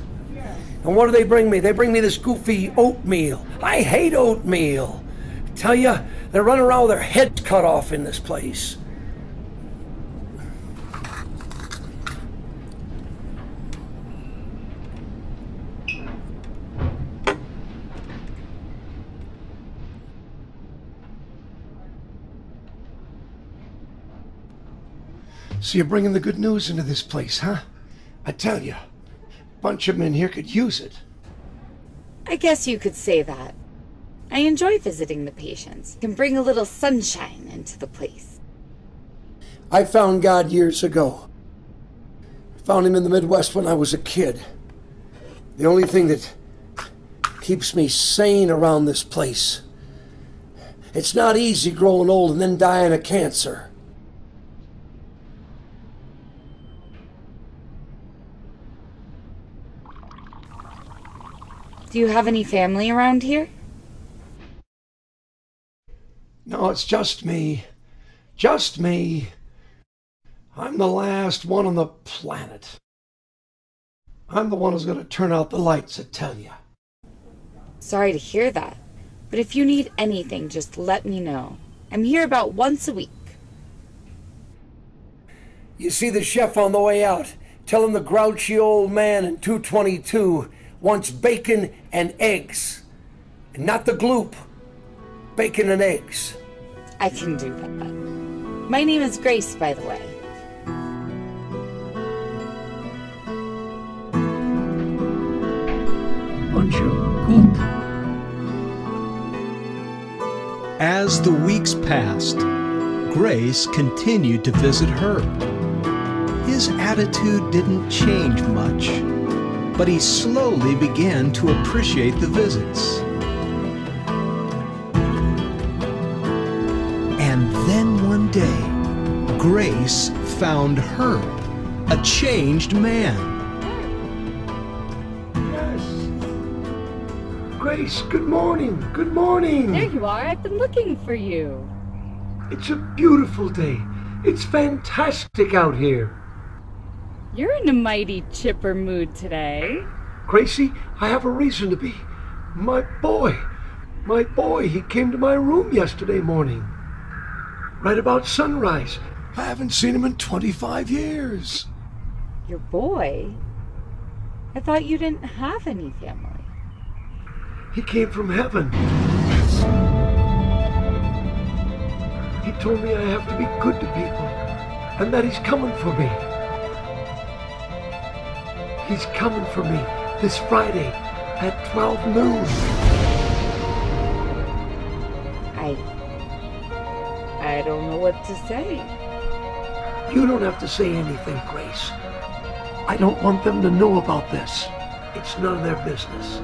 And what do they bring me? They bring me this goofy oatmeal. I hate oatmeal. I tell you, they're running around with their heads cut off in this place. So you're bringing the good news into this place, huh? I tell you, a bunch of men here could use it. I guess you could say that. I enjoy visiting the patients. Can bring a little sunshine into the place. I found God years ago. I found him in the Midwest when I was a kid. The only thing that keeps me sane around this place. It's not easy growing old and then dying of cancer. Do you have any family around here? No, it's just me. Just me. I'm the last one on the planet. I'm the one who's going to turn out the lights, I tell you. Sorry to hear that. But if you need anything, just let me know. I'm here about once a week. You see the chef on the way out. Tell him the grouchy old man in 222 wants bacon and eggs. And not the gloop. Bacon and eggs. I can do that. My name is Grace, by the way. As the weeks passed, Grace continued to visit Herb. His attitude didn't change much, but he slowly began to appreciate the visits. And then one day, Grace found Herb, a changed man. Grace, good morning. Good morning. There you are. I've been looking for you. It's a beautiful day. It's fantastic out here. You're in a mighty chipper mood today. Gracie, I have a reason to be. My boy, he came to my room yesterday morning. Right about sunrise. I haven't seen him in 25 years. Your boy? I thought you didn't have any family. He came from heaven. He told me I have to be good to people, and that he's coming for me. He's coming for me this Friday at 12 noon. I don't know what to say. You don't have to say anything, Grace. I don't want them to know about this. It's none of their business.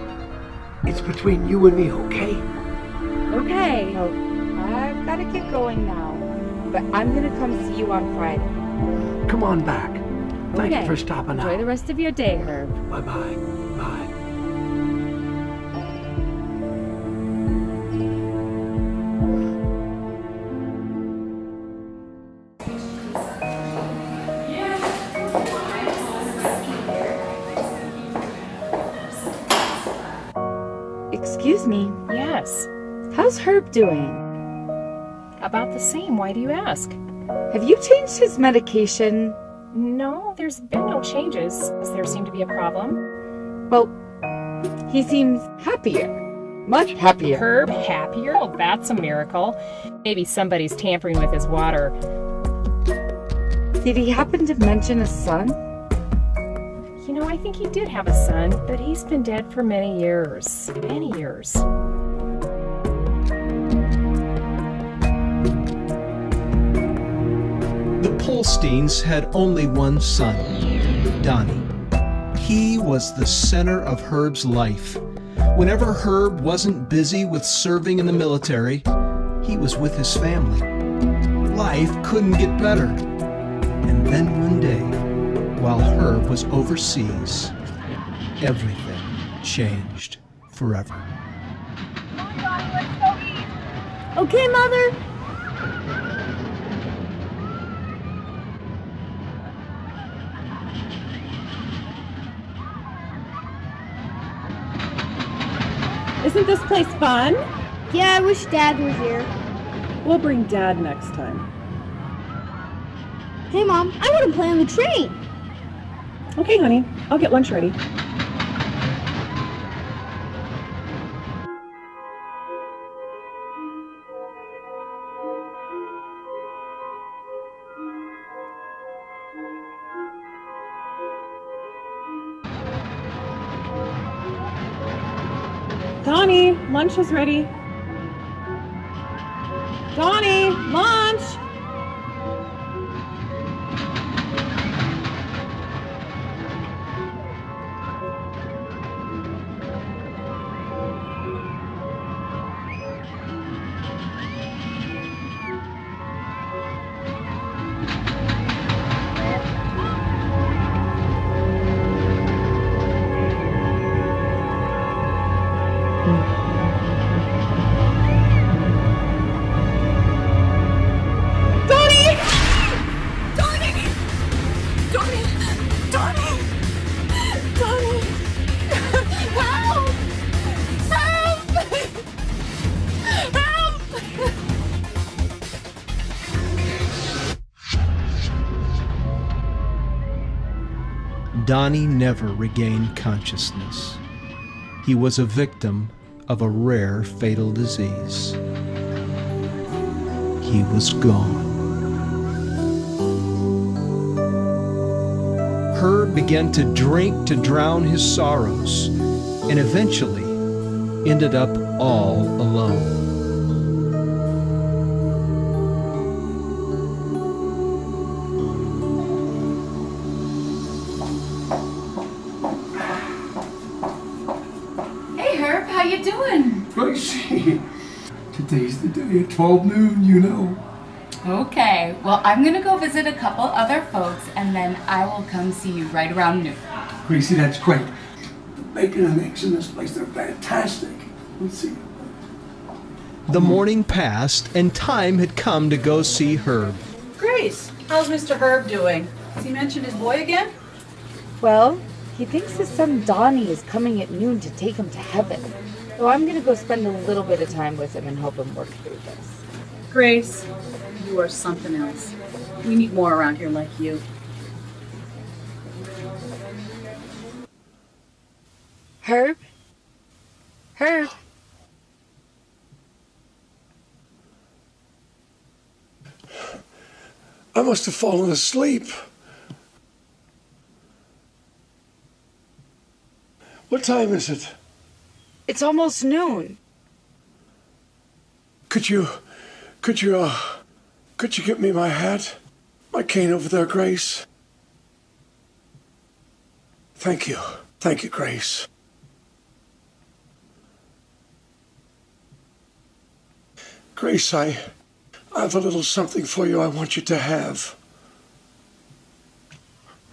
It's between you and me, okay? Okay. I've got to get going now. But I'm going to come see you on Friday. Come on back. Thank you for stopping out. Enjoy the rest of your day, Herb. Bye-bye. Bye. Excuse me. Yes. How's Herb doing? About the same. Why do you ask? Have you changed his medication? No, there's been no changes. Does there seem to be a problem? Well, he seems happier. Much happier. Herb happier? Well, that's a miracle. Maybe somebody's tampering with his water. Did he happen to mention a son? You know, I think he did have a son, but he's been dead for many years. Many years. The Polsteins had only one son, Donnie. He was the center of Herb's life. Whenever Herb wasn't busy with serving in the military, he was with his family. Life couldn't get better. And then one day, while Herb was overseas, everything changed forever. Okay, Mother. Isn't this place fun? Yeah, I wish Dad was here. We'll bring Dad next time. Hey, Mom, I want to play on the train. Okay, honey. I'll get lunch ready. Donnie, lunch is ready. Donnie, lunch! Donnie never regained consciousness. He was a victim of a rare fatal disease. He was gone. Herb began to drink to drown his sorrows, and eventually ended up all alone. Gracie, today's the day at 12 noon, you know. Okay, well, I'm gonna go visit a couple other folks, and then I will come see you right around noon. Gracie, that's great. The bacon and eggs in this place, they're fantastic. Let's see. The morning passed, and time had come to go see Herb. Grace, how's Mr. Herb doing? Has he mentioned his boy again? Well, he thinks his son Donnie is coming at noon to take him to heaven. So I'm going to go spend a little bit of time with him and help him work through this. Grace, you are something else. We need more around here like you. Herb? Herb? I must have fallen asleep. What time is it? It's almost noon. Could you get me my hat? My cane over there, Grace? Thank you. Thank you, Grace. Grace, I have a little something for you I want you to have.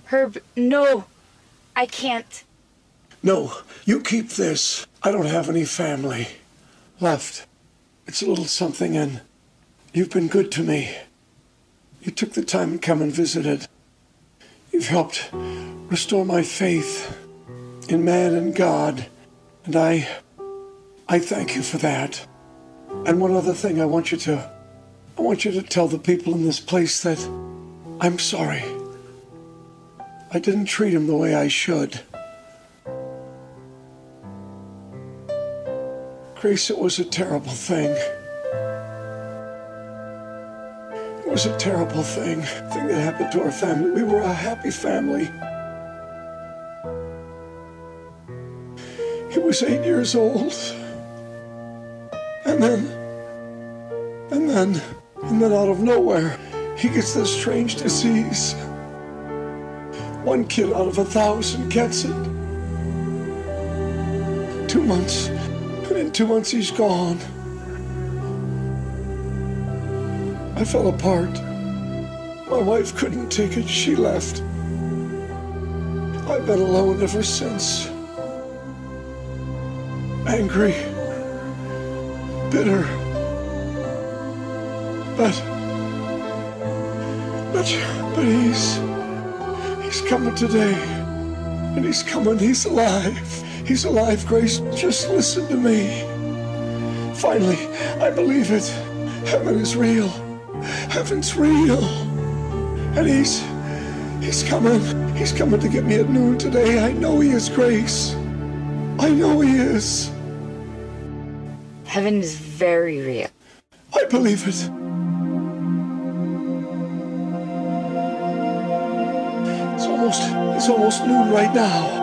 Herb, no. I can't. No, you keep this. I don't have any family left. It's a little something, and you've been good to me. You took the time to come and visited. You've helped restore my faith in man and God, and I thank you for that. And one other thing I want you to tell the people in this place that I'm sorry. I didn't treat them the way I should. Grace, it was a terrible thing. It was a terrible thing that happened to our family. We were a happy family. He was 8 years old. And then out of nowhere, he gets this strange disease. One kid out of 1,000 gets it. 2 months. And in 2 months, he's gone. I fell apart. My wife couldn't take it. She left. I've been alone ever since. Angry. Bitter. But he's coming today. And he's coming. He's alive. He's alive, Grace. Just listen to me. Finally, I believe it. Heaven is real. Heaven's real. And he's coming. He's coming to get me at noon today. I know he is, Grace. I know he is. Heaven is very real. I believe it. It's almost noon right now.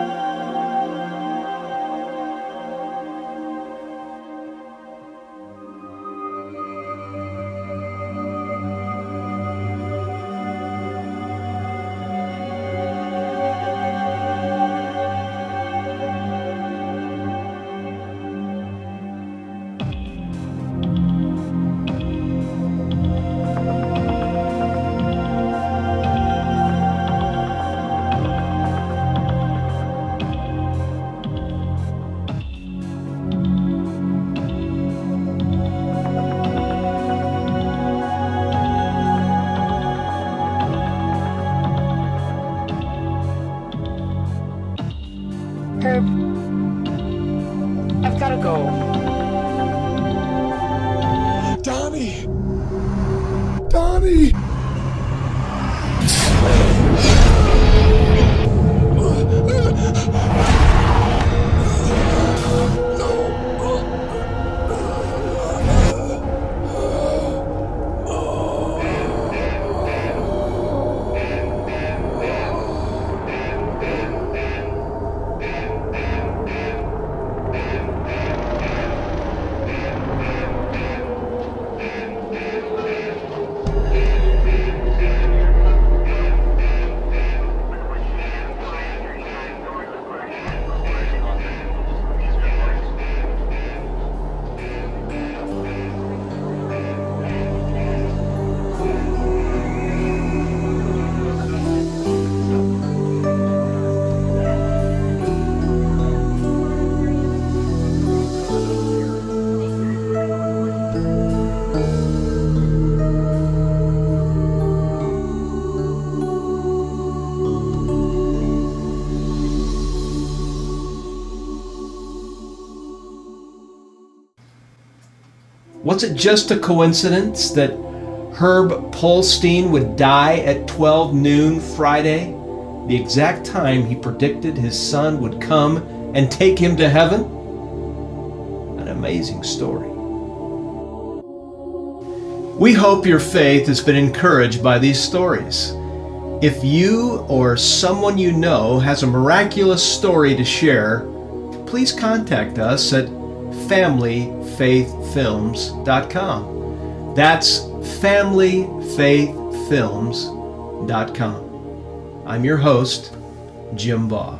Was it just a coincidence that Herb Polstein would die at 12 noon Friday, the exact time he predicted his son would come and take him to heaven? An amazing story. We hope your faith has been encouraged by these stories. If you or someone you know has a miraculous story to share, please contact us at familyfaithfilms.com. That's familyfaithfilms.com. I'm your host, Jim Baugh.